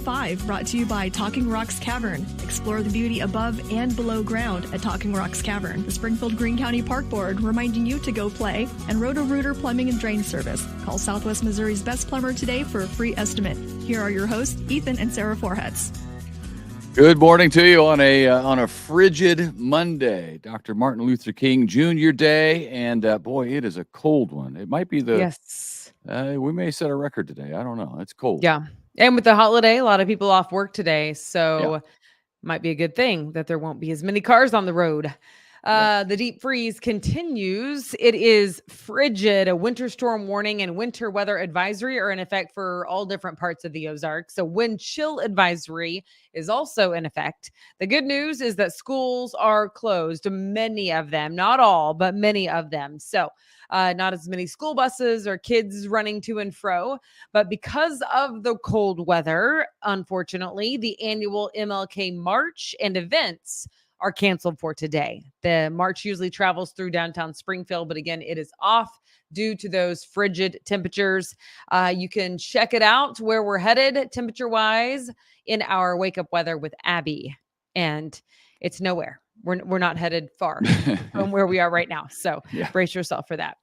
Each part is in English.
5, brought to you by Talking Rocks Cavern. Explore the beauty above and below ground at Talking Rocks Cavern. The Springfield Greene County Park Board reminding you to go play. And Roto-Rooter Plumbing and Drain Service. Call Southwest Missouri's best plumber today for a free estimate. Here are your hosts, Ethan and Sara Forhetz. Good morning to you on a frigid Monday, Dr. Martin Luther King Jr. Day, and boy, it is a cold one. It might be we may set a record today. I don't know. It's cold. Yeah, and with the holiday, a lot of people off work today, so might be a good thing that there won't be as many cars on the road. The deep freeze continues. It is frigid. A winter storm warning and winter weather advisory are in effect for all different parts of the Ozarks. So wind chill advisory is also in effect. The good news is that schools are closed, many of them, not all, but many of them. So not as many school buses or kids running to and fro. But because of the cold weather, unfortunately, the annual MLK March and events are canceled for today. The march usually travels through downtown Springfield, but again, it is off due to those frigid temperatures. You can check it out where we're headed temperature-wise in our Wake Up Weather with Abby, and it's nowhere. We're not headed far from where we are right now, so brace yourself for that.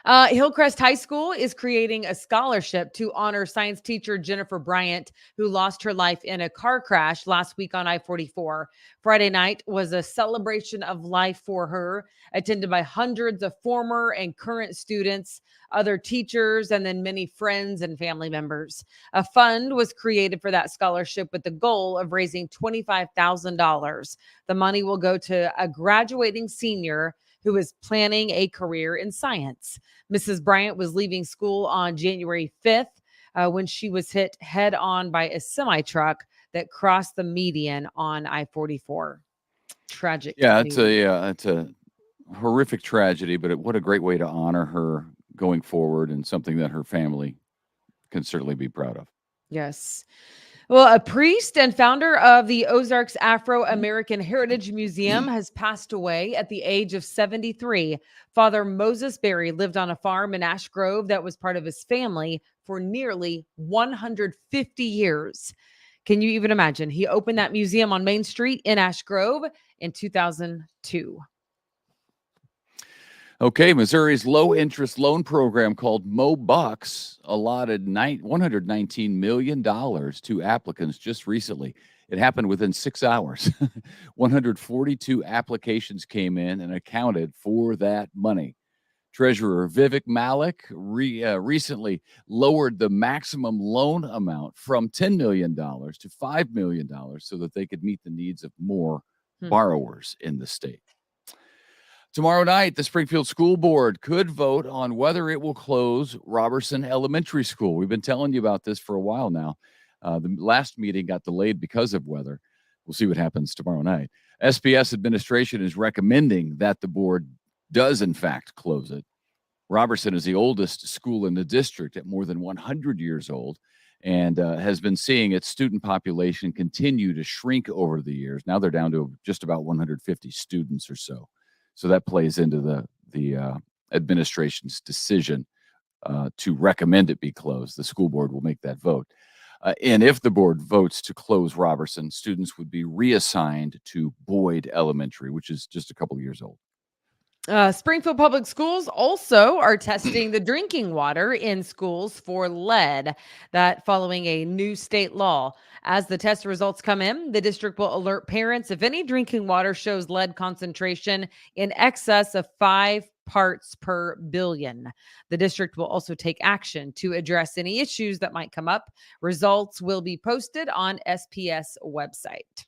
Hillcrest High School is creating a scholarship to honor science teacher Jennifer Bryant, who lost her life in a car crash last week on I-44. Friday night was a celebration of life for her, attended by hundreds of former and current students, other teachers, and then many friends and family members. A fund was created for that scholarship with the goal of raising $25,000. The money will go to a graduating senior who is planning a career in science. Mrs. Bryant was leaving school on January 5th when she was hit head on by a semi-truck that crossed the median on I-44. Tragic. Yeah, it's a horrific tragedy, but what a great way to honor her going forward, and something that her family can certainly be proud of. Yes. Well, a priest and founder of the Ozarks Afro-American Heritage Museum has passed away at the age of 73. Father Moses Berry lived on a farm in Ash Grove that was part of his family for nearly 150 years. Can you even imagine? He opened that museum on Main Street in Ash Grove in 2002. Okay, Missouri's low-interest loan program called MoBucks allotted $119 million to applicants just recently. It happened within 6 hours. 142 applications came in and accounted for that money. Treasurer Vivek Malik recently lowered the maximum loan amount from $10 million to $5 million so that they could meet the needs of more borrowers in the state. Tomorrow night, the Springfield School Board could vote on whether it will close Robertson Elementary School. We've been telling you about this for a while now. The last meeting got delayed because of weather. We'll see what happens tomorrow night. SPS administration is recommending that the board does, in fact, close it. Robertson is the oldest school in the district at more than 100 years old, and has been seeing its student population continue to shrink over the years. Now they're down to just about 150 students or so. So that plays into the administration's decision to recommend it be closed. The school board will make that vote. And if the board votes to close Robertson, students would be reassigned to Boyd Elementary, which is just a couple of years old. Springfield Public Schools also are testing the drinking water in schools for lead, that following a new state law. As the test results come in, the district will alert parents if any drinking water shows lead concentration in excess of 5 parts per billion. The district will also take action to address any issues that might come up. Results will be posted on SPS website.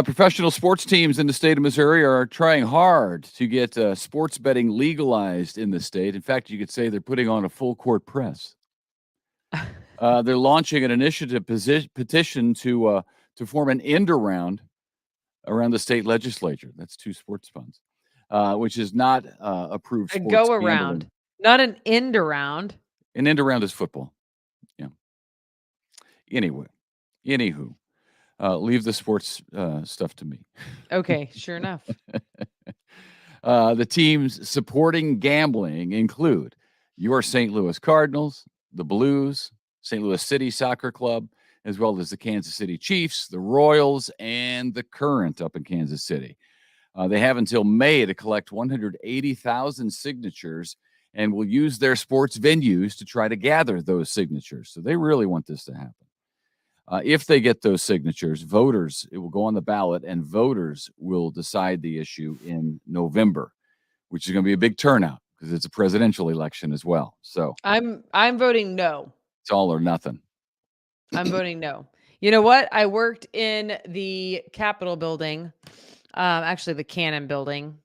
Professional sports teams in the state of Missouri are trying hard to get sports betting legalized in the state. In fact, you could say they're putting on a full court press. They're launching an initiative petition to form an end around the state legislature. That's 2 sports funds, which is not approved. A go around, not an end around. An end around is football. Yeah. Anywho. Leave the sports stuff to me. Okay, sure enough. The teams supporting gambling include your St. Louis Cardinals, the Blues, St. Louis City Soccer Club, as well as the Kansas City Chiefs, the Royals, and the Current up in Kansas City. They have until May to collect 180,000 signatures and will use their sports venues to try to gather those signatures. So they really want this to happen. If they get those signatures, it will go on the ballot, and voters will decide the issue in November, which is going to be a big turnout because it's a presidential election as well. So I'm voting no. It's all or nothing. I'm voting no. You know what? I worked in the Capitol building, actually the Cannon building,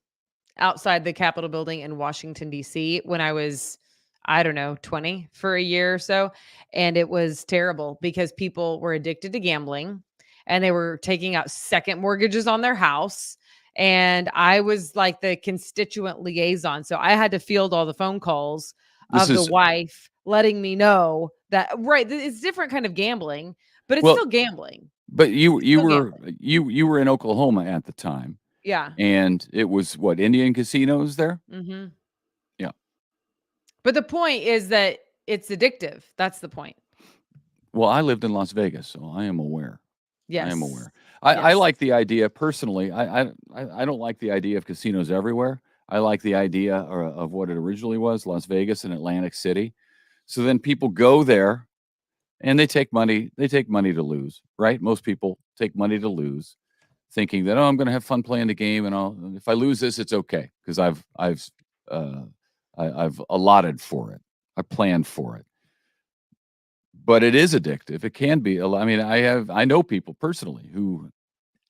outside the Capitol building in Washington, D.C. when I was, 20 for a year or so. And it was terrible because people were addicted to gambling and they were taking out second mortgages on their house. And I was like the constituent liaison. So I had to field all the phone calls of the wife letting me know that, right, it's different kind of gambling, but it's still gambling. But you were in Oklahoma at the time. Yeah. And it was what, Indian casinos there? Mm-hmm. Yeah. But the point is that it's addictive. That's the point. Well, I lived in Las Vegas, so I am aware. Yes. I am aware. I like the idea personally. I don't like the idea of casinos everywhere. I like the idea of what it originally was, Las Vegas and Atlantic City. So then people go there and they take money. They take money to lose, right? Most people take money to lose, thinking that, I'm going to have fun playing the game, and if I lose this, it's okay because I've allotted for it. I planned for it. But it is addictive. It can be. I mean, I know people personally who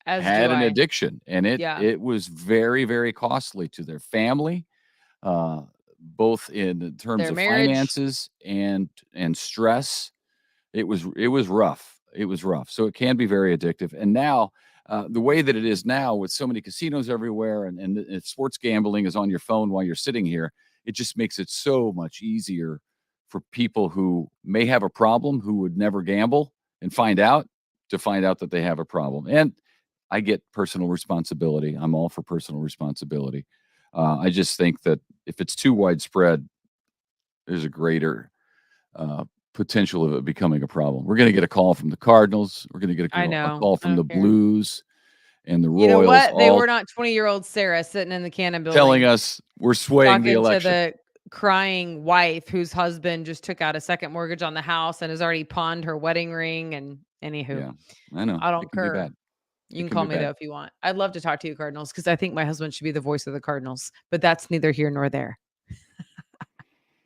had an addiction, and it was very, very costly to their family, both in terms of finances and stress. It was rough. It was rough. So it can be very addictive. And now, the way that it is now, with so many casinos everywhere, and sports gambling is on your phone while you're sitting here, it just makes it so much easier for people who may have a problem, who would never gamble, and find out that they have a problem. And I get personal responsibility. I'm all for personal responsibility. I just think that if it's too widespread, there's a greater potential of it becoming a problem. We're going to get a call from the Cardinals. We're going to get a call from the Blues and the Royals. You know what? They were not 20-year-old Sara sitting in the Cannon building telling us we're swaying the election. To the crying wife whose husband just took out a second mortgage on the house and has already pawned her wedding ring. And anywho, yeah, I know. I don't care. You can call me though if you want. I'd love to talk to you, Cardinals, because I think my husband should be the voice of the Cardinals, but that's neither here nor there.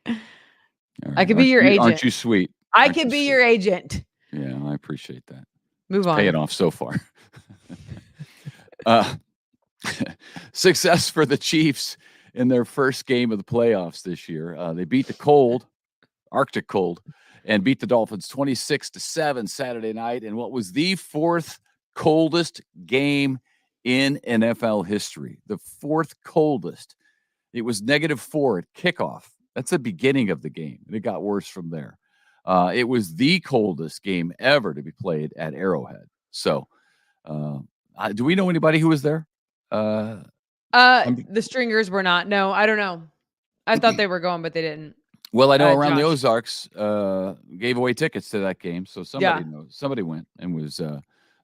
Right. I could be your agent. Aren't you sweet? I could be your agent. Yeah, I appreciate that. Move on. Paying off so far. Success for the Chiefs in their first game of the playoffs this year. They beat the Arctic cold, and beat the Dolphins 26-7 Saturday night in what was the fourth coldest game in NFL history. The fourth coldest. It was -4 at kickoff. That's the beginning of the game, and it got worse from there. It was the coldest game ever to be played at Arrowhead. So, do we know anybody who was there? The Stringers were not. No, I don't know. I thought they were going, but they didn't. Well, I know Around the Ozarks gave away tickets to that game, so somebody knows. Somebody went and was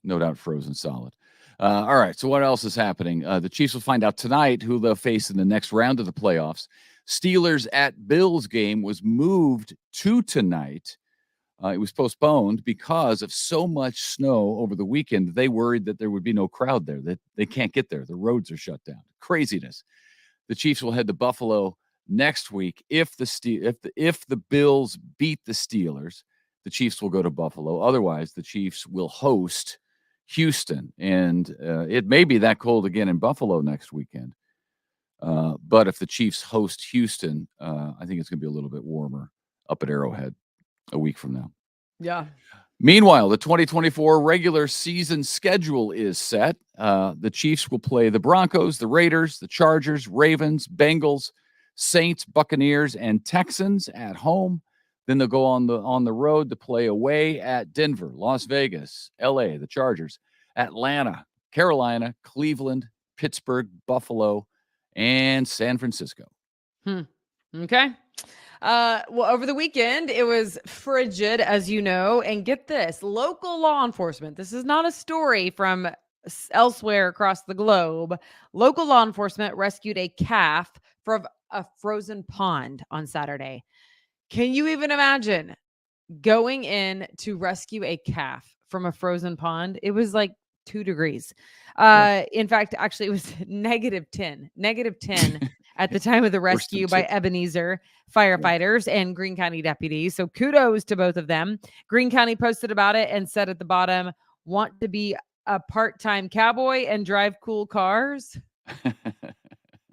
no doubt frozen solid. All right, so what else is happening? The Chiefs will find out tonight who they'll face in the next round of the playoffs. Steelers at Bills game was moved to tonight. It was postponed because of so much snow over the weekend. They worried that there would be no crowd there, that they can't get there. The roads are shut down. Craziness. The Chiefs will head to Buffalo next week. If the Bills beat the Steelers, the Chiefs will go to Buffalo. Otherwise, the Chiefs will host Houston, and it may be that cold again in Buffalo next weekend. But if the Chiefs host Houston, I think it's going to be a little bit warmer up at Arrowhead a week from now. Yeah. Meanwhile, the 2024 regular season schedule is set. The Chiefs will play the Broncos, the Raiders, the Chargers, Ravens, Bengals, Saints, Buccaneers, and Texans at home. Then they'll go on the road to play away at Denver, Las Vegas, LA, the Chargers, Atlanta, Carolina, Cleveland, Pittsburgh, Buffalo, and San Francisco. Okay. Well, over the weekend, it was frigid, as you know. And get this, local law enforcement, this is not a story from elsewhere across the globe. Local law enforcement rescued a calf from a frozen pond on Saturday. Can you even imagine going in to rescue a calf from a frozen pond? It was like 2 degrees. In fact, actually, it was -10 at the time of the rescue by Ebenezer firefighters and Greene County deputies. So kudos to both of them. Greene County posted about it and said at the bottom, want to be a part-time cowboy and drive cool cars?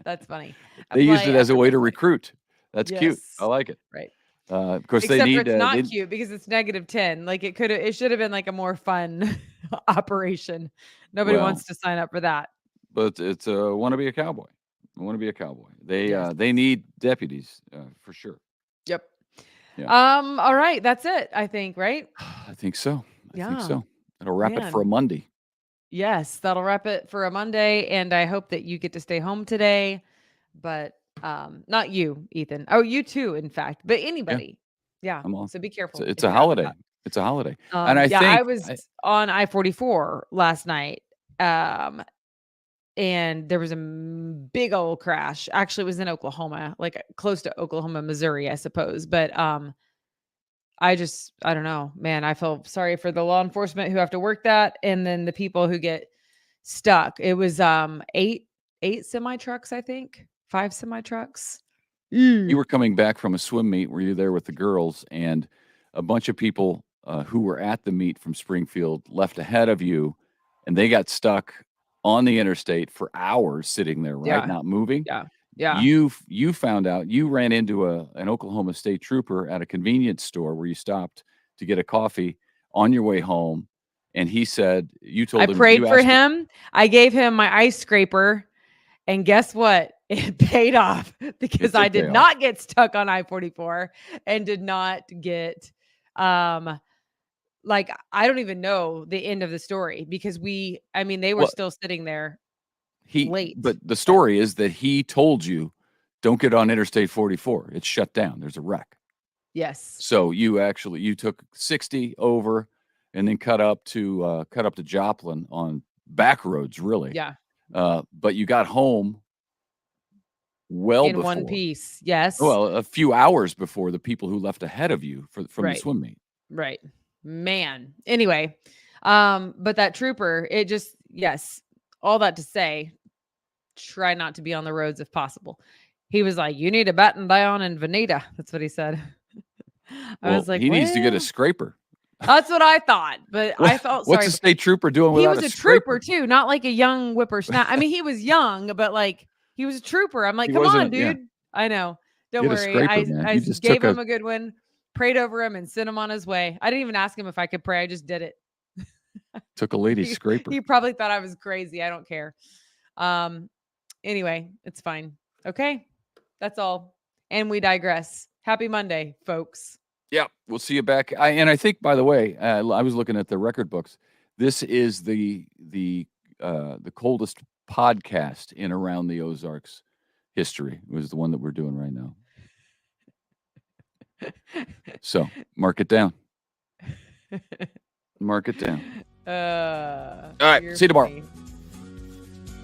That's funny. They used it as a way to recruit. That's cute. I like it. Right. Of course, Except they need. For it's not cute because it's -10. Like it should have been like a more fun operation. Nobody wants to sign up for that. But it's want to be a cowboy. I want to be a cowboy. They need deputies for sure. Yep. Yeah. All right, that's it. I think, right? I think so. I think so. That'll wrap it Man. for a Monday. Yes, that'll wrap it for a Monday, and I hope that you get to stay home today. But not you, Ethan. Oh, you too, in fact. But anybody. Yeah. So be careful. It's a holiday. It's a holiday. And I was on I-44 last night. And there was a big old crash. Actually, it was in Oklahoma, like close to Oklahoma, Missouri, I suppose. But I don't know, man. I feel sorry for the law enforcement who have to work that, and then the people who get stuck. It was eight semi trucks, I think, 5 semi trucks. You were coming back from a swim meet. Were you there with the girls? And a bunch of people who were at the meet from Springfield left ahead of you, and they got stuck on the interstate for hours sitting there, right? Not moving. Yeah. You found out, you ran into an Oklahoma State trooper at a convenience store where you stopped to get a coffee on your way home. And he said, you told him. I prayed for him. I gave him my ice scraper. And guess what? It paid off because I did not get stuck on I-44 and did not get, like, I don't even know the end of the story because they were still sitting there late. But the story is that he told you, don't get on Interstate 44. It's shut down. There's a wreck. Yes. So you took 60 over and then cut up to Joplin on back roads, really. Yeah. But you got home in before. One piece. Yes. Well, a few hours before the people who left ahead of you from the swim meet. Right. Man. Anyway, but that trooper, all that to say, try not to be on the roads if possible. He was like, you need to batten down in Veneta. That's what he said. I was like, he needs to get a scraper. That's what I thought, but I felt sorry. What's a state trooper doing without a scraper? He was a trooper too, not like a young whippersnapper. I mean, he was young, but like he was a trooper. I'm like, come on, dude. Yeah. I know. Don't worry. I gave him a good one, prayed over him, and sent him on his way. I didn't even ask him if I could pray. I just did it. Took a lady's scraper. He probably thought I was crazy. I don't care. Anyway, it's fine. Okay. That's all. And we digress. Happy Monday, folks. Yeah, we'll see you back. I think, by the way, I was looking at the record books. This is the coldest podcast in Around the Ozarks history. It was the one that we're doing right now. So mark it down. Mark it down. All right. See you tomorrow.